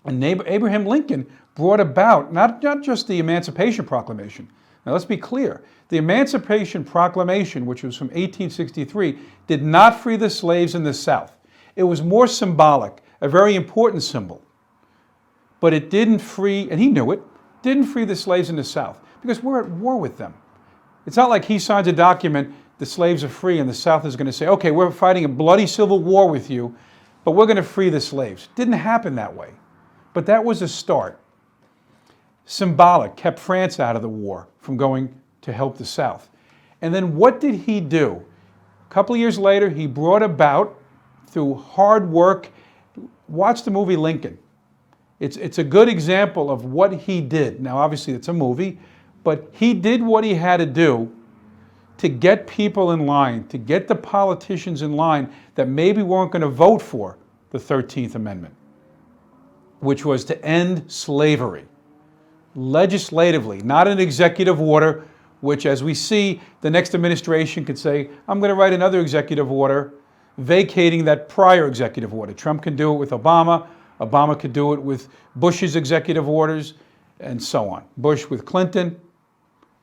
And Abraham Lincoln brought about not just the Emancipation Proclamation. Now let's be clear. The Emancipation Proclamation, which was from 1863, did not free the slaves in the South. It was more symbolic, a very important symbol. But it didn't free, and he knew it, didn't free the slaves in the South, because we're at war with them. It's not like he signs a document, the slaves are free, and the South is going to say, okay, we're fighting a bloody civil war with you, but we're going to free the slaves. Didn't happen that way. But that was a start. Symbolic, kept France out of the war from going to help the South. And then what did he do? A couple of years later, he brought about, through hard work, watch the movie Lincoln. It's a good example of what he did. Now, obviously, it's a movie, but he did what he had to do to get people in line, to get the politicians in line that maybe weren't going to vote for the 13th Amendment, which was to end slavery. Legislatively, not an executive order, which, as we see, the next administration could say, I'm going to write another executive order vacating that prior executive order. Trump can do it with Obama. Obama could do it with Bush's executive orders, and so on. Bush with Clinton.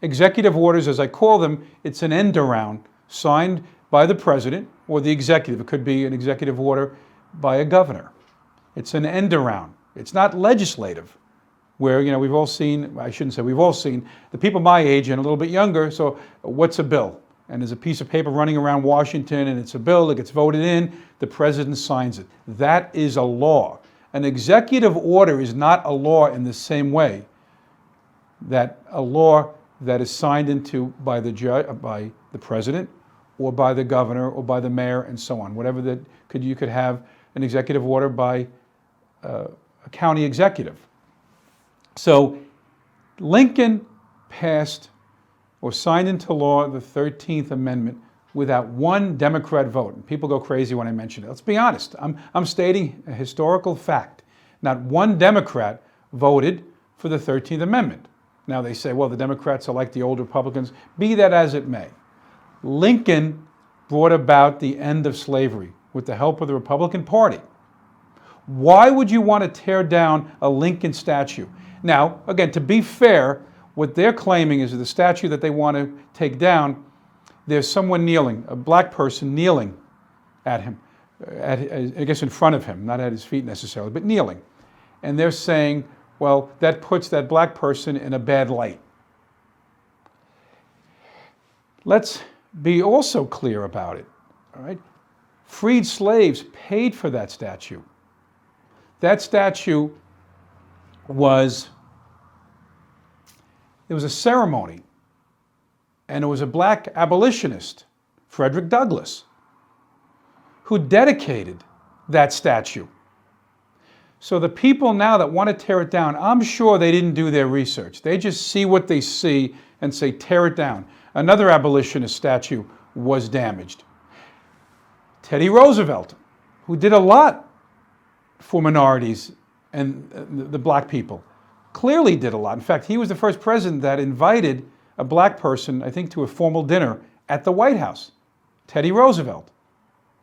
Executive orders, as I call them, it's an end around signed by the president or the executive. It could be an executive order by a governor. It's an end around. It's not legislative. where, we've all seen, I shouldn't say we've all seen, the people my age and a little bit younger, so what's a bill? And there's a piece of paper running around Washington, and it's a bill that gets voted in, the president signs it. That is a law. An executive order is not a law in the same way that a law that is signed into by the president, or by the governor, or by the mayor, and so on. Whatever that you could have an executive order by a county executive. So Lincoln passed or signed into law the 13th Amendment without one Democrat vote. And people go crazy when I mention it. Let's be honest. I'm stating a historical fact. Not one Democrat voted for the 13th Amendment. Now they say, well, the Democrats are like the old Republicans. Be that as it may. Lincoln brought about the end of slavery with the help of the Republican Party. Why would you want to tear down a Lincoln statue? Now, again, to be fair, what they're claiming is that the statue that they want to take down, there's someone kneeling, a black person kneeling at him, I guess in front of him, not at his feet necessarily, but kneeling. And they're saying, well, that puts that black person in a bad light. Let's be also clear about it, all right? Freed slaves paid for that statue. That statue was a ceremony, and it was a black abolitionist, Frederick Douglass, who dedicated that statue. So the people now that want to tear it down, I'm sure they didn't do their research. They just see what they see and say, tear it down. Another abolitionist statue was damaged. Teddy Roosevelt, who did a lot for minorities and the black people, clearly did a lot. In fact, he was the first president that invited a black person, I think, to a formal dinner at the White House. Teddy Roosevelt.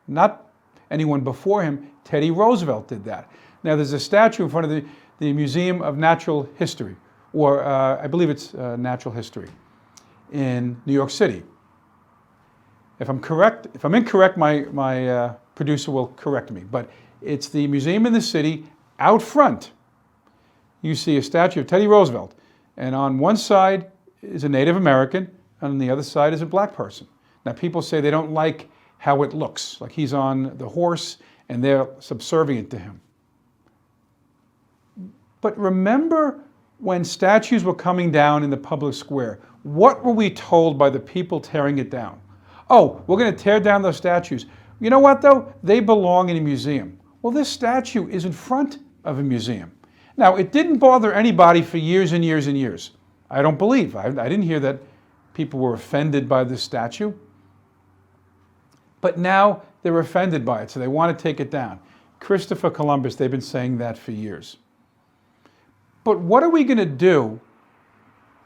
Not anyone before him. Teddy Roosevelt did that. Now, there's a statue in front of the Museum of Natural History, or I believe it's Natural History, in New York City. If I'm incorrect, my producer will correct me, but it's the museum in the city. Out front, you see a statue of Teddy Roosevelt, and on one side is a Native American, and on the other side is a black person. Now, people say they don't like how it looks, like he's on the horse and they're subservient to him. But remember when statues were coming down in the public square, what were we told by the people tearing it down? Oh, we're going to tear down those statues. You know what, though? They belong in a museum. Well, this statue is in front of a museum. Now, it didn't bother anybody for years and years and years. I don't believe. I didn't hear that people were offended by this statue. But now they're offended by it, so they want to take it down. Christopher Columbus, they've been saying that for years. But what are we going to do?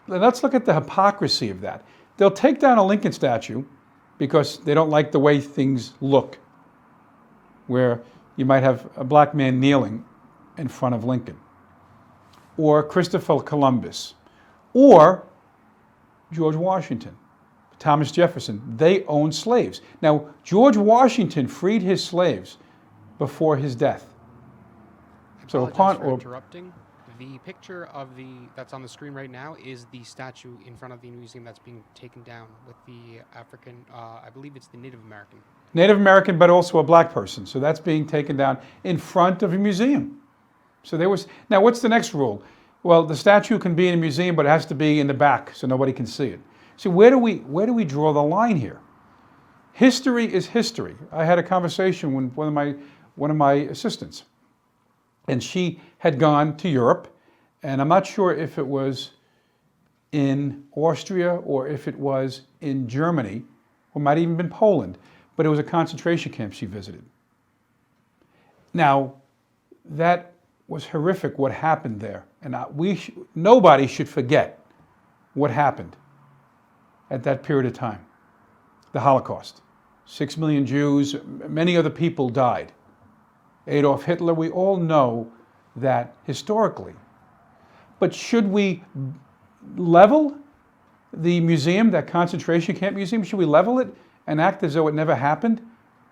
Let's look at the hypocrisy of that. They'll take down a Lincoln statue because they don't like the way things look, where you might have a black man kneeling in front of Lincoln, or Christopher Columbus, or George Washington, Thomas Jefferson. They owned slaves. Now, George Washington freed his slaves before his death. So upon interrupting, the picture of that's on the screen right now is the statue in front of the museum that's being taken down with the African, I believe it's the Native American. Native American, but also a black person. So that's being taken down in front of a museum. So now what's the next rule? Well, the statue can be in a museum, but it has to be in the back so nobody can see it. See, where do we draw the line here? History is history. I had a conversation with one of my assistants, and she had gone to Europe, and I'm not sure if it was in Austria or if it was in Germany, or might have even been Poland, but it was a concentration camp she visited. Now, that was horrific what happened there, and nobody should forget what happened at that period of time. The Holocaust. 6 million Jews, many other people died. Adolf Hitler, we all know that historically. But should we level the museum, that concentration camp museum, should we level it and act as though it never happened?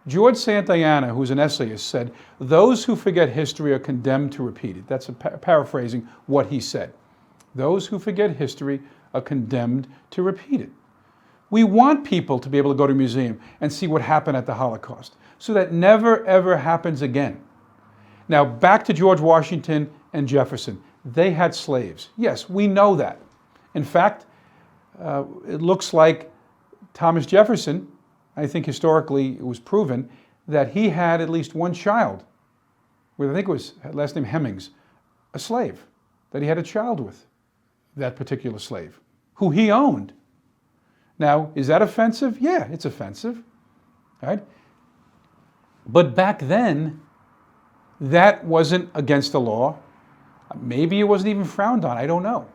George Santayana, who's an essayist, said, "Those who forget history are condemned to repeat it." That's paraphrasing what he said. Those who forget history are condemned to repeat it. We want people to be able to go to a museum and see what happened at the Holocaust, so that never ever happens again. Now, back to George Washington and Jefferson. They had slaves. Yes, we know that. In fact, it looks like Thomas Jefferson, I think historically it was proven, that he had at least one child with, I think it was last name Hemmings, a slave, that he had a child with, that particular slave, who he owned. Now, is that offensive? Yeah, it's offensive, right? But back then, that wasn't against the law. Maybe it wasn't even frowned on, I don't know.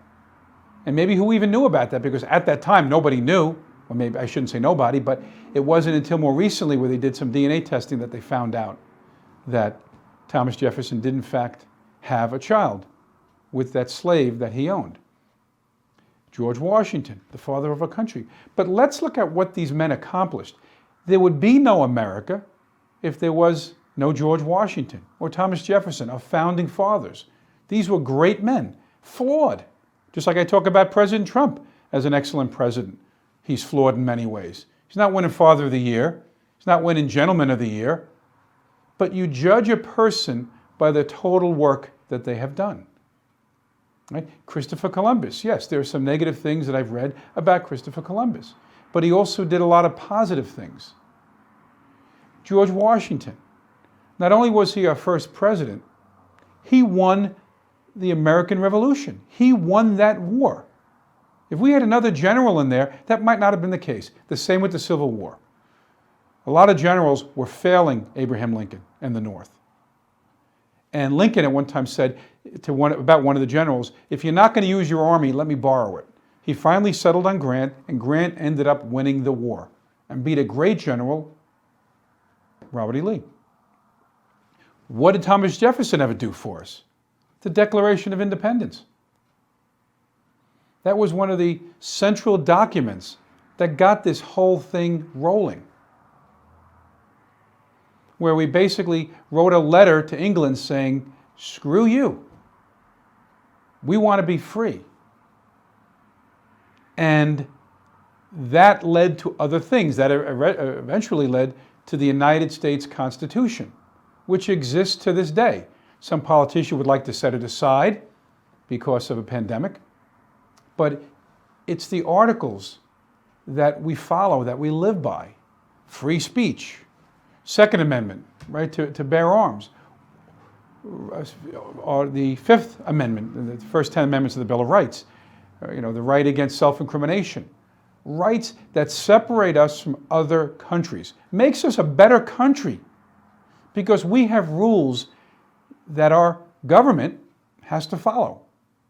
And maybe who even knew about that, because at that time nobody knew, or maybe I shouldn't say nobody, but it wasn't until more recently where they did some DNA testing that they found out that Thomas Jefferson did in fact have a child with that slave that he owned. George Washington, the father of our country. But let's look at what these men accomplished. There would be no America if there was no George Washington or Thomas Jefferson, our founding fathers. These were great men, flawed. Just like I talk about President Trump as an excellent president. He's flawed in many ways. He's not winning Father of the Year. He's not winning Gentleman of the Year. But you judge a person by the total work that they have done. Right? Christopher Columbus, yes, there are some negative things that I've read about Christopher Columbus, but he also did a lot of positive things. George Washington, not only was he our first president, he won the American Revolution. He won that war. If we had another general in there, that might not have been the case. The same with the Civil War. A lot of generals were failing Abraham Lincoln and the North. And Lincoln at one time said about one of the generals, "If you're not going to use your army, let me borrow it." He finally settled on Grant, and Grant ended up winning the war and beat a great general, Robert E. Lee. What did Thomas Jefferson ever do for us? The Declaration of Independence. That was one of the central documents that got this whole thing rolling, where we basically wrote a letter to England saying, "Screw you. We want to be free." And that led to other things that eventually led to the United States Constitution, which exists to this day. Some politician would like to set it aside because of a pandemic, but it's the articles that we follow, that we live by. Free speech, Second Amendment, right to bear arms, or the Fifth Amendment, the first 10 amendments of the Bill of Rights, the right against self-incrimination, rights that separate us from other countries, makes us a better country because we have rules that our government has to follow,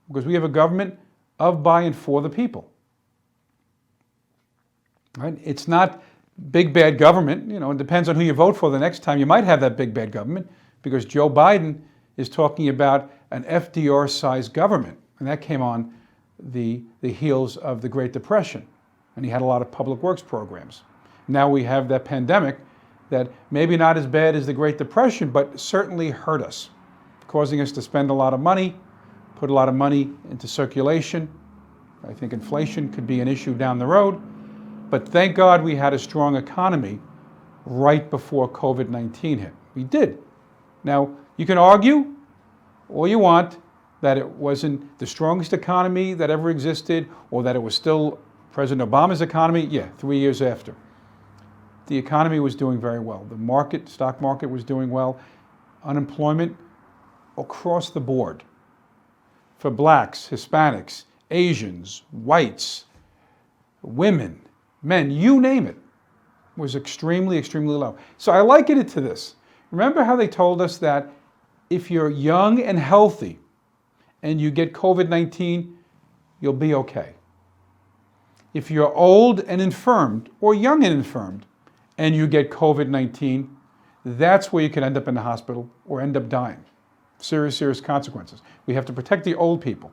because we have a government of, by, and for the people. Right? It's not big bad government. It depends on who you vote for the next time. You might have that big bad government, because Joe Biden is talking about an FDR-sized government, and that came on the heels of the Great Depression, and he had a lot of public works programs. Now we have that pandemic that maybe not as bad as the Great Depression, but certainly hurt us, causing us to spend a lot of money, put a lot of money into circulation. I think inflation could be an issue down the road, but thank God we had a strong economy right before COVID-19 hit. We did. Now, you can argue all you want that it wasn't the strongest economy that ever existed, or that it was still President Obama's economy. Yeah, 3 years after. The economy was doing very well. The stock market was doing well. Unemployment across the board for blacks, Hispanics, Asians, whites, women, men, you name it, was extremely, extremely low. So I liken it to this. Remember how they told us that if you're young and healthy and you get COVID-19, you'll be okay. If you're old and infirmed, or young and infirmed, and you get COVID-19, that's where you can end up in the hospital or end up dying. Serious, serious consequences. We have to protect the old people.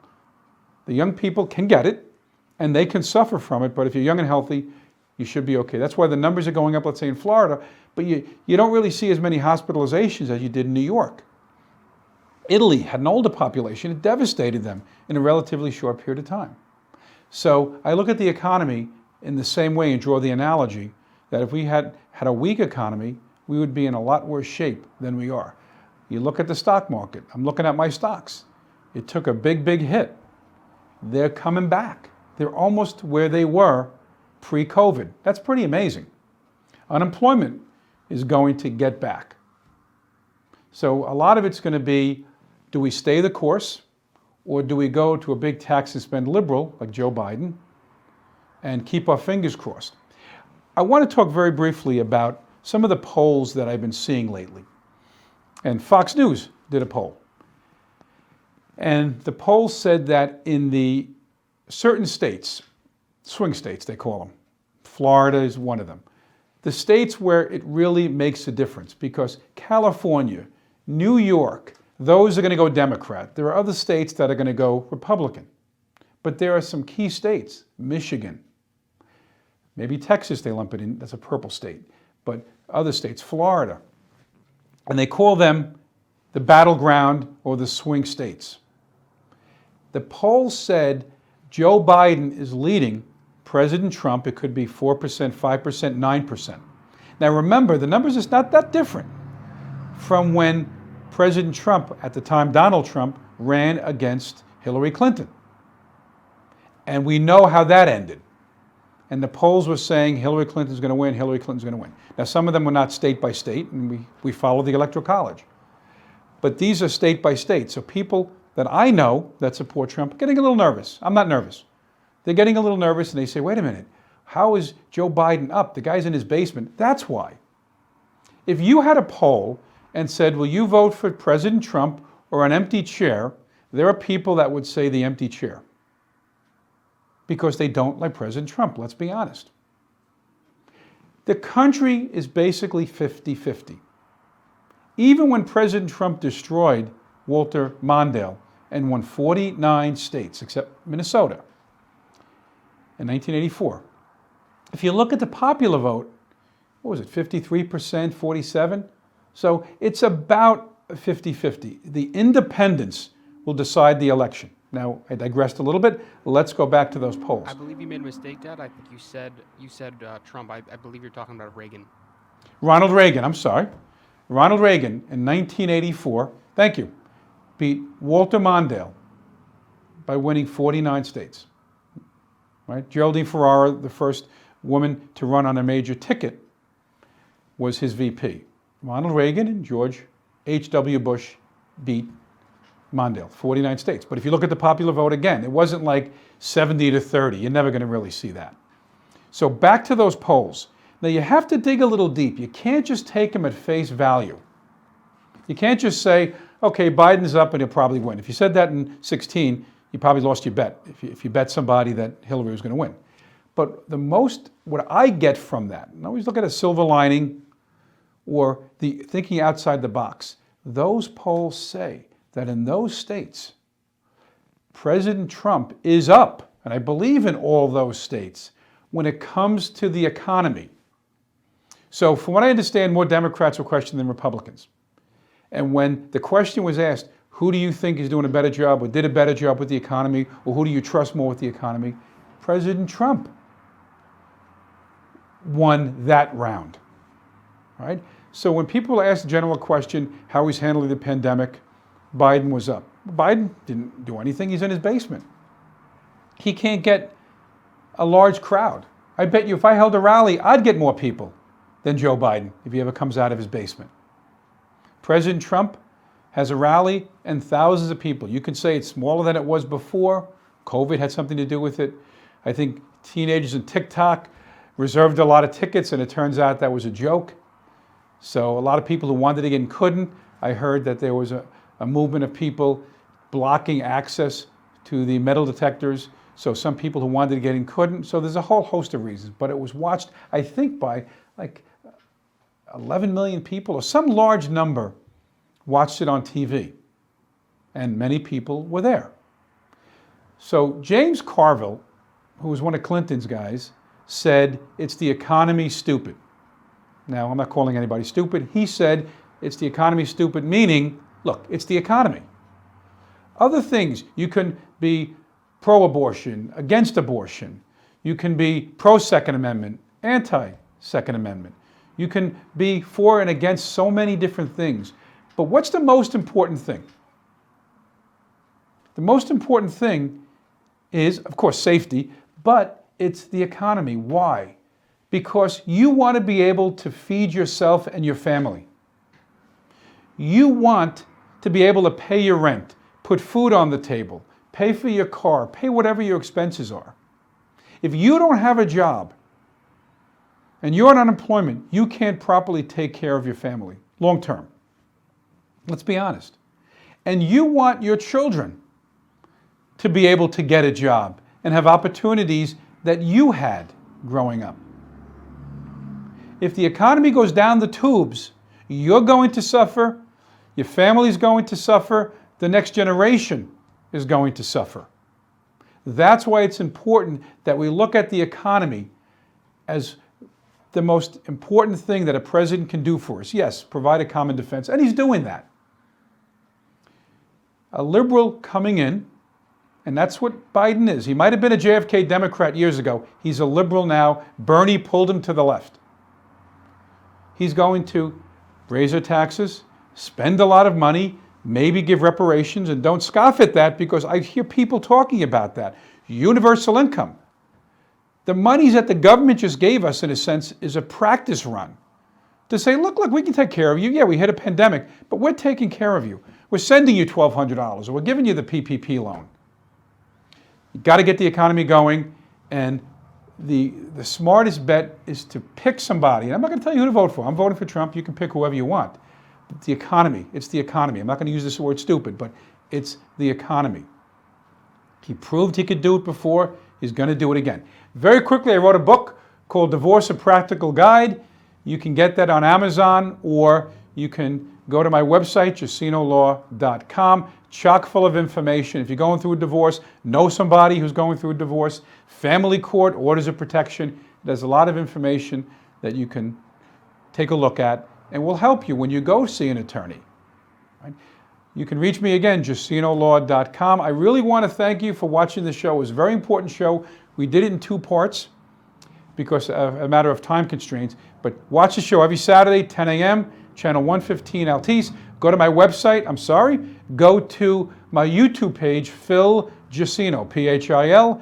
The young people can get it, and they can suffer from it, but if you're young and healthy, you should be okay. That's why the numbers are going up, let's say in Florida, but you don't really see as many hospitalizations as you did in New York. Italy had an older population. It devastated them in a relatively short period of time. So I look at the economy in the same way and draw the analogy that if we had a weak economy, we would be in a lot worse shape than we are. You look at the stock market. I'm looking at my stocks. It took a big, big hit. They're coming back. They're almost where they were pre-COVID. That's pretty amazing. Unemployment is going to get back. So a lot of it's going to be, do we stay the course, or do we go to a big tax and spend liberal like Joe Biden and keep our fingers crossed? I want to talk very briefly about some of the polls that I've been seeing lately. And Fox News did a poll. And the poll said that in the certain states, swing states they call them, Florida is one of them, the states where it really makes a difference, because California, New York, those are going to go Democrat. There are other states that are going to go Republican. But there are some key states, Michigan, maybe Texas they lump it in, that's a purple state, but other states, Florida. And they call them the battleground or the swing states. The poll said Joe Biden is leading President Trump. It could be 4%, 5%, 9%. Now remember, the numbers is not that different from when President Trump, at the time Donald Trump, ran against Hillary Clinton. And we know how that ended. And the polls were saying Hillary Clinton's going to win, Hillary Clinton's going to win. Now some of them were not state by state, and we follow the Electoral College. But these are state by state. So people that I know that support Trump are getting a little nervous. I'm not nervous. They're getting a little nervous and they say, wait a minute, how is Joe Biden up? The guy's in his basement. That's why. If you had a poll and said, will you vote for President Trump or an empty chair, there are people that would say the empty chair. Because they don't like President Trump, let's be honest. The country is basically 50-50. Even when President Trump destroyed Walter Mondale and won 49 states, except Minnesota, in 1984. If you look at the popular vote, what was it, 53%, 47%? So it's about 50-50. The independents will decide the election. Now, I digressed a little bit. Let's go back to those polls. I believe you made a mistake, Dad. I think you said Trump. I believe you're talking about Reagan. Ronald Reagan, I'm sorry. Ronald Reagan in 1984, thank you, beat Walter Mondale by winning 49 states. Right? Geraldine Ferrara, the first woman to run on a major ticket, was his VP. Ronald Reagan and George H.W. Bush beat Mondale, 49 states. But if you look at the popular vote again, it wasn't like 70-30. You're never going to really see that. So back to those polls. Now you have to dig a little deep. You can't just take them at face value. You can't just say, okay, Biden's up and he'll probably win. If you said that in 16, you probably lost your bet, if you bet somebody that Hillary was going to win. But what I get from that, and I always look at a silver lining or the thinking outside the box, those polls say that in those states, President Trump is up, and I believe in all those states, when it comes to the economy. So from what I understand, more Democrats were questioned than Republicans. And when the question was asked, who do you think is doing a better job or did a better job with the economy, or who do you trust more with the economy? President Trump won that round, right? So when people ask the general question, how he's handling the pandemic, Biden was up. Biden didn't do anything. He's in his basement. He can't get a large crowd. I bet you if I held a rally, I'd get more people than Joe Biden if he ever comes out of his basement. President Trump has a rally and thousands of people. You can say it's smaller than it was before. COVID had something to do with it. I think teenagers and TikTok reserved a lot of tickets, and it turns out that was a joke. So a lot of people who wanted to get in couldn't. I heard that there was a movement of people blocking access to the metal detectors. So some people who wanted to get in couldn't. So there's a whole host of reasons. But it was watched, I think, by like 11 million people, or some large number watched it on TV. And many people were there. So James Carville, who was one of Clinton's guys, said it's the economy stupid. Now, I'm not calling anybody stupid. He said it's the economy stupid, meaning, look, it's the economy. Other things, you can be pro-abortion, against abortion. You can be pro-Second Amendment, anti-Second Amendment. You can be for and against so many different things. But what's the most important thing? The most important thing is, of course, safety, but it's the economy. Why? Because you want to be able to feed yourself and your family. You want to be able to pay your rent, put food on the table, pay for your car, pay whatever your expenses are. If you don't have a job and you're on unemployment, you can't properly take care of your family long term. Let's be honest. And you want your children to be able to get a job and have opportunities that you had growing up. If the economy goes down the tubes, you're going to suffer, your family's going to suffer, the next generation is going to suffer. That's why it's important that we look at the economy as the most important thing that a president can do for us. Yes, provide a common defense, and he's doing that. A liberal coming in, and that's what Biden is. He might have been a JFK Democrat years ago. He's a liberal now. Bernie pulled him to the left. He's going to raise our taxes, spend a lot of money, maybe give reparations, and don't scoff at that because I hear people talking about that. Universal income. The monies that the government just gave us, in a sense, is a practice run to say, look, we can take care of you. Yeah, we hit a pandemic, but we're taking care of you. We're sending you $1,200, or we're giving you the PPP loan. You've got to get the economy going, and the smartest bet is to pick somebody. And I'm not going to tell you who to vote for. I'm voting for Trump. You can pick whoever you want. The economy. It's the economy. I'm not going to use this word stupid, but it's the economy. He proved he could do it before. He's going to do it again. Very quickly, I wrote a book called Divorce: A Practical Guide. You can get that on Amazon, or you can go to my website, JusinoLaw.com. Chock full of information. If you're going through a divorce, know somebody who's going through a divorce, family court, orders of protection. There's a lot of information that you can take a look at and will help you when you go see an attorney. Right? You can reach me again, JusinoLaw.com. I really want to thank you for watching the show. It was a very important show. We did it in 2 parts because of a matter of time constraints. But watch the show every Saturday, 10 a.m., channel 115 Altice. Go to my website, go to my YouTube page, Phil Jusino, PhilJusino.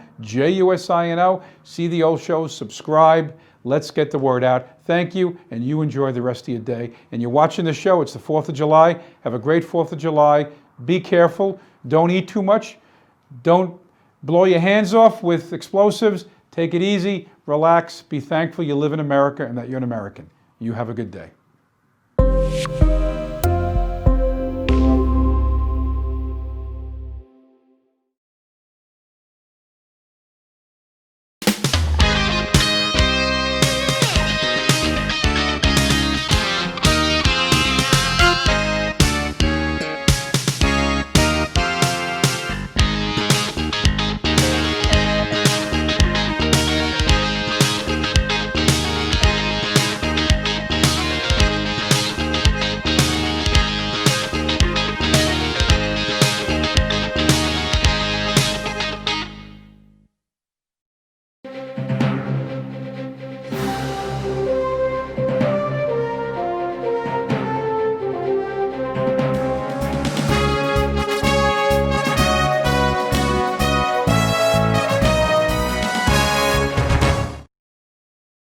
See the old shows, subscribe. Let's get the word out. Thank you, and you enjoy the rest of your day. And you're watching the show, it's the 4th of July. Have a great 4th of July. Be careful. Don't eat too much. Don't blow your hands off with explosives. Take it easy, relax, be thankful you live in America and that you're an American. You have a good day.